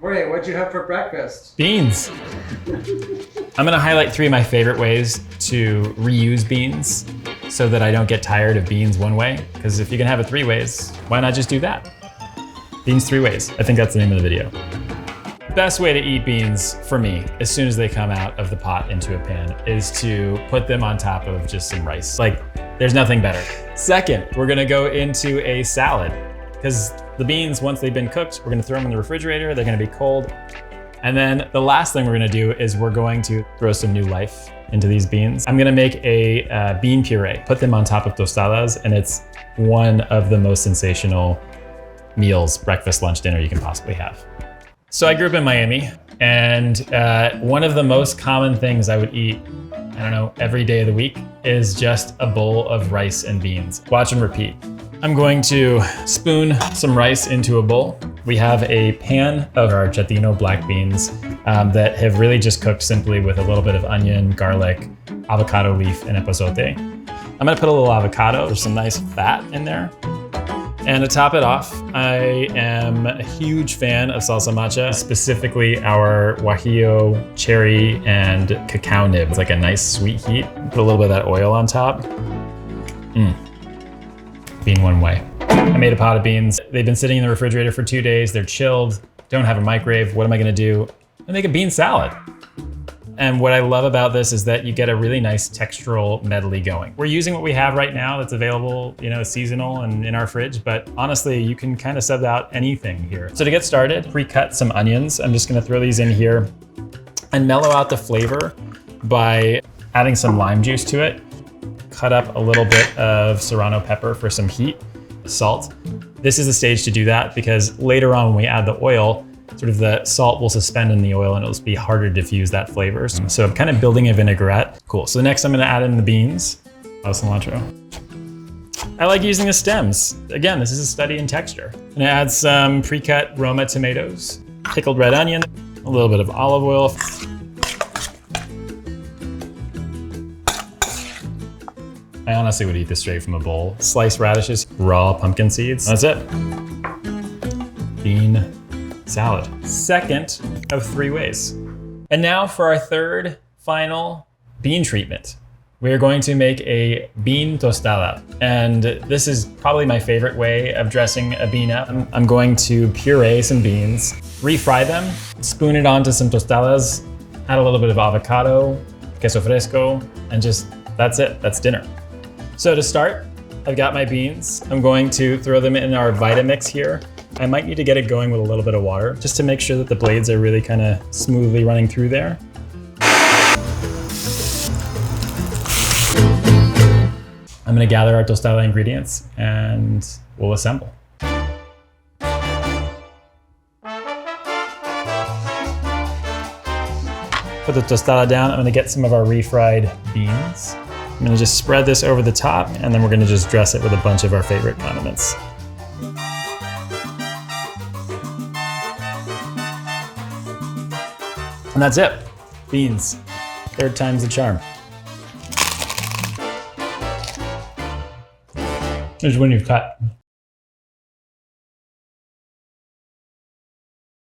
Wait, what'd you have for breakfast? Beans. I'm gonna highlight 3 of my favorite ways to reuse beans so that I don't get tired of beans one way. Because if you can have it 3 ways, why not just do that? Beans 3 ways. I think that's the name of the video. Best way to eat beans for me, as soon as they come out of the pot into a pan, is to put them on top of just some rice. Like, there's nothing better. Second, we're gonna go into a salad, because the beans, once they've been cooked, we're gonna throw them in the refrigerator, they're gonna be cold. And then the last thing we're gonna do is we're going to throw some new life into these beans. I'm gonna make a bean puree, put them on top of tostadas, and it's one of the most sensational meals, breakfast, lunch, dinner you can possibly have. So I grew up in Miami, and one of the most common things I would eat, I don't know, every day of the week is just a bowl of rice and beans. Watch and repeat. I'm going to spoon some rice into a bowl. We have a pan of our Chatino black beans that have really just cooked simply with a little bit of onion, garlic, avocado leaf, and epazote. I'm gonna put a little avocado. There's some nice fat in there. And to top it off, I am a huge fan of salsa macha, specifically our guajillo, cherry, and cacao nib. It's like a nice sweet heat. Put a little bit of that oil on top. Bean one way. I made a pot of beans. They've been sitting in the refrigerator for 2 days. They're chilled, don't have a microwave. What am I gonna do? I make a bean salad. And what I love about this is that you get a really nice textural medley going. We're using what we have right now that's available, seasonal and in our fridge, but honestly, you can kind of sub out anything here. So to get started, pre-cut some onions. I'm just gonna throw these in here and mellow out the flavor by adding some lime juice to it. Cut up a little bit of Serrano pepper for some heat, salt. This is the stage to do that because later on when we add the oil, sort of the salt will suspend in the oil and it'll be harder to diffuse that flavor. So I'm kind of building a vinaigrette. Cool, so next I'm gonna add in the beans. Cilantro. I like using the stems. Again, this is a study in texture. I'm gonna add some pre-cut Roma tomatoes, pickled red onion, a little bit of olive oil. I honestly would eat this straight from a bowl. Sliced radishes, raw pumpkin seeds. That's it. Bean salad. Second of 3 ways. And now for our third final bean treatment. We are going to make a bean tostada. And this is probably my favorite way of dressing a bean up. I'm going to puree some beans, refry them, spoon it onto some tostadas, add a little bit of avocado, queso fresco, and just, that's it, that's dinner. So to start, I've got my beans. I'm going to throw them in our Vitamix here. I might need to get it going with a little bit of water just to make sure that the blades are really kind of smoothly running through there. I'm gonna gather our tostada ingredients and we'll assemble. Put the tostada down. I'm gonna get some of our refried beans. I'm gonna just spread this over the top and then we're gonna just dress it with a bunch of our favorite condiments. And that's it. Beans. 3rd time's the charm. Here's when you cut.